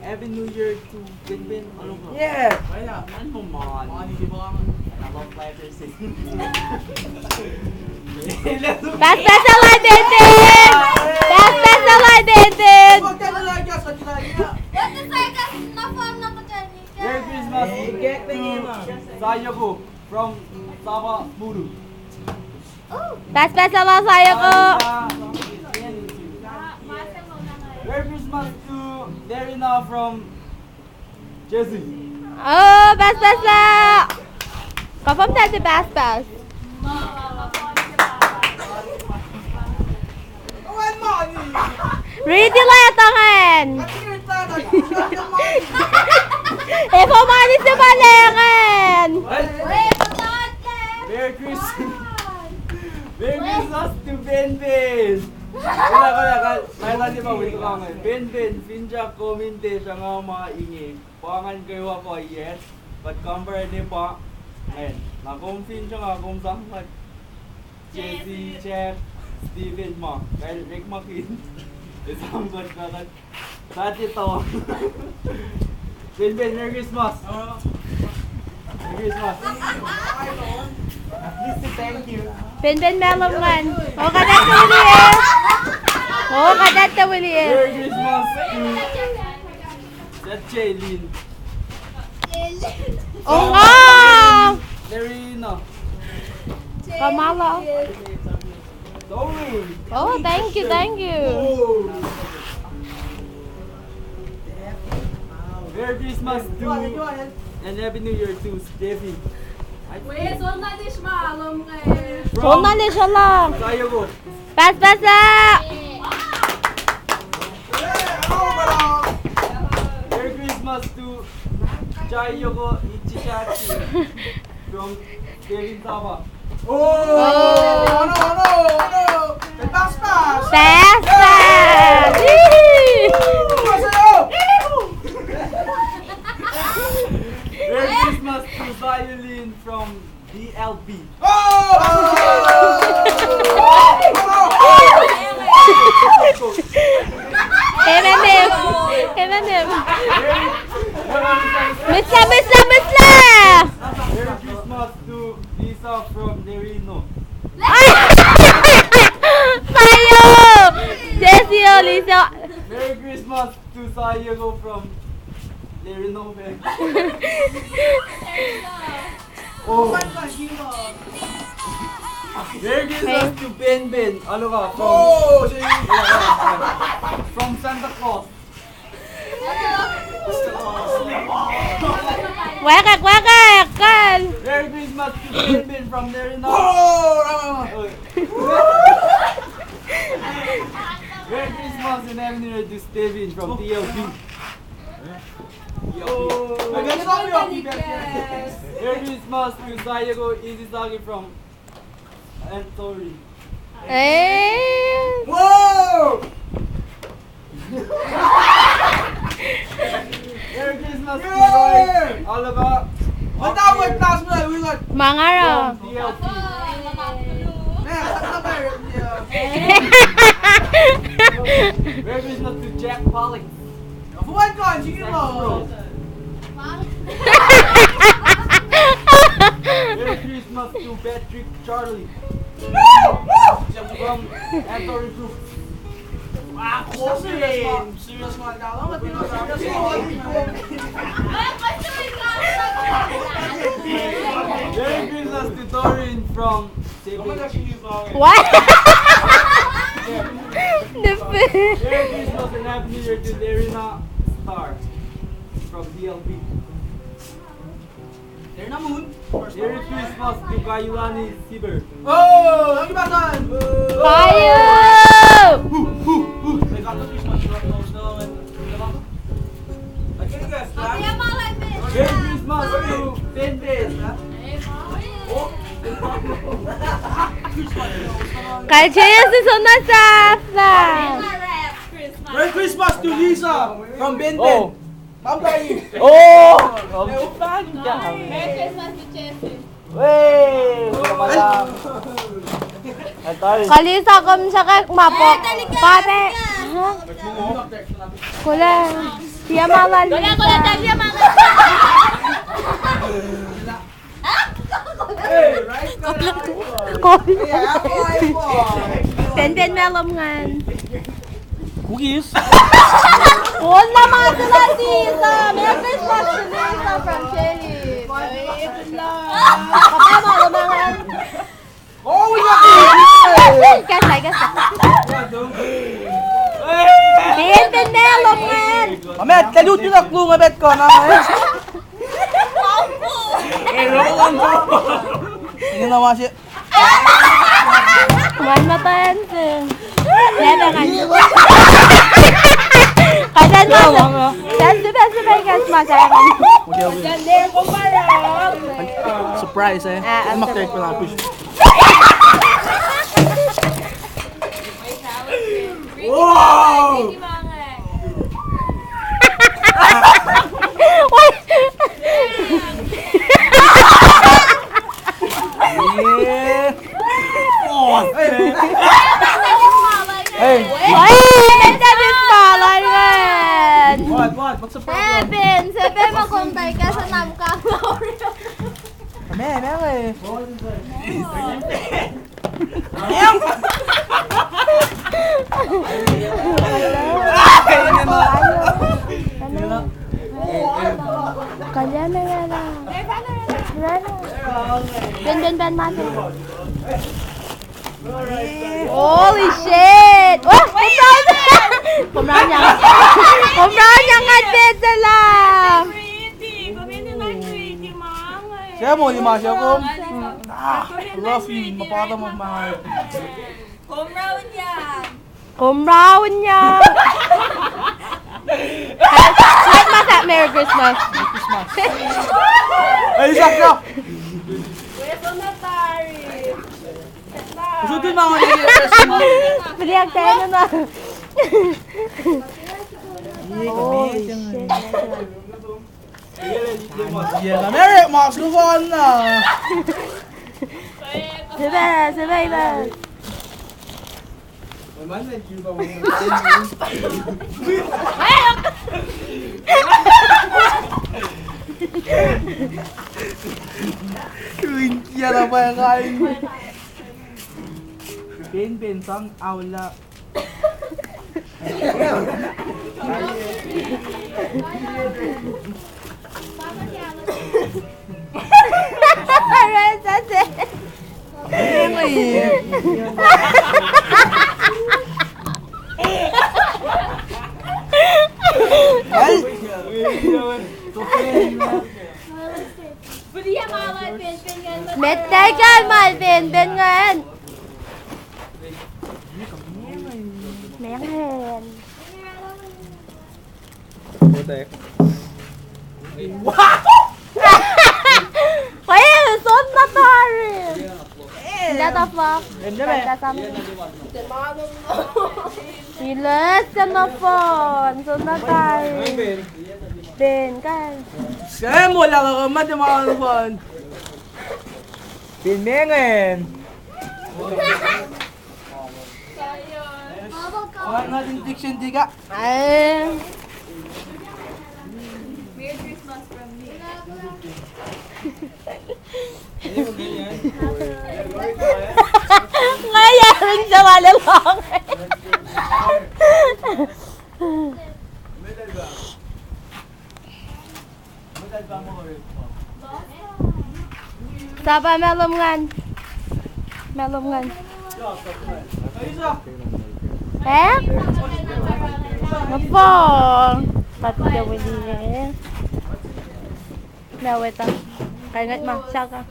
Happy New Year to Binbin. Ano ba? Yeah! Wala, man mo man. Di ba ang love letters eh. Best away, Dindin! Best away, Dindin! Huwag ka na lang sa kinaya! Merry Christmas to Sayago from Saba Buru. Best away sa'yo ko! Merry Christmas to Derina from Jesse. Oh, best na! Confirm tayo si best. Awan mo! Ready lang ito ngayon! Ikaw mani si Balengan! Merry Christmas! Merry Christmas to Binbin! Wala, kailan di ba wito ka ngayon? Binbin, Finja, kominte siya nga maingay. Pangan kayo ako, yes. But compare ni pa, ngayon, nakumfin siya nga kung saan Jesse, Chef, Steven mo. Kaya Rick Makin, isang god na nag... Dati ito. Binbin, Merry Christmas! Merry Christmas! At least thank you. Binbin melon man. Oh, kadat na wili eh. Oh, kadat na wili eh. Merry Christmas to Jaylin. Oh nga! Lerina. Kamala. Doreen. Oh, thank you. Merry Christmas to and Happy New Year to Steffi. So na siya lang. Sayo ko. Best na! Merry Christmas to Chayoko Ichisachi from Kevin Saba. Ano? Pass! Best! Merry Christmas to Violin from DLB. Kemanim. Merry Misla! Christmas to Lisa from Nerino. Sayo! Jessie o Lisa. Merry Christmas to Sayago from Nerino. Oh. Merry Christmas to Ben. Ano ka? From Santa Claus. Wakak! Kan! Merry Christmas to Ben from Nerino. Merry Christmas and Happy New Year to Steven from TLB. Merry Christmas to Sayago Izisagi from Antori. Eh! Merry Christmas to Roy Alaba. Mangaro. TLB. Merry Christmas to Jack Pollock. Merry Christmas to Patrick Charlie. From Antori Group. Serious one Merry Christmas to Doreen from What? Merry Christmas and Happy New Year to Lerina Star from DLB. Merry Christmas to Kayulani Sieber. Tayo! Merry Christmas to Tendres. Kay Jaya susunod sa Merry Christmas to Lisa from Ben. Oh. Bye-bye. Oh! Merry Christmas to Chelsea. Wey! Wala. Atay. Kalisa kom sa kay mapok. Pate. Kulang. Yamangan Kuya, Lisa. kuya, dali yaman. Hey, right ka na. Koy. Ako. Ben melomngan. Cookies. Wala mga sila Lisa. Merry Christmas to Lisa from Shelly. Kapay malamangan. Oh, Kasay. Ben melomngan. Amet, kalut yung aklo nga bet ko na. Ini naman siya. Man matayan sing. Neda kan. Kadan mo. Dan subay Christmas ay kan. Surprise eh. Umaktek ko lang. Wow! Hey! Ay, ganda din pala yan. What? What's the problem? Seven mo kung tayo ka sa namka. Kami eh. Kanya na nga lang. Ben, mati. Holy shit! Oh, kumrahan niya. Kumrahan niya nga pizza lang. Siya mo, lima siya ko. Love you. Mapata mo mahal. Kumrahan niya. Kahit masa, Merry Christmas. Ay, isak ka! Usutun mga Baliag tayo na. Holy shit. Merry, makasluhan na! Sabay ba? Kaya na pa yung kain mo. Ben, sang aula. Alright, that's it. Ay! Metay ka, Malvin. Ben ngayon. Mengen. Kaya, son na tari. Data vlog. Data something. Ilas ka na phone. Son na tari. Ben, kan. Siya mo, lang ako matamakan. Pinmengen! Wala natin diction diga. Ay. Merry Christmas from me. Ngayon siya malalong. Saba melomngan. Eh? Apa? Pati daw hindi eh. Naweta. Kaya nga, siya ka.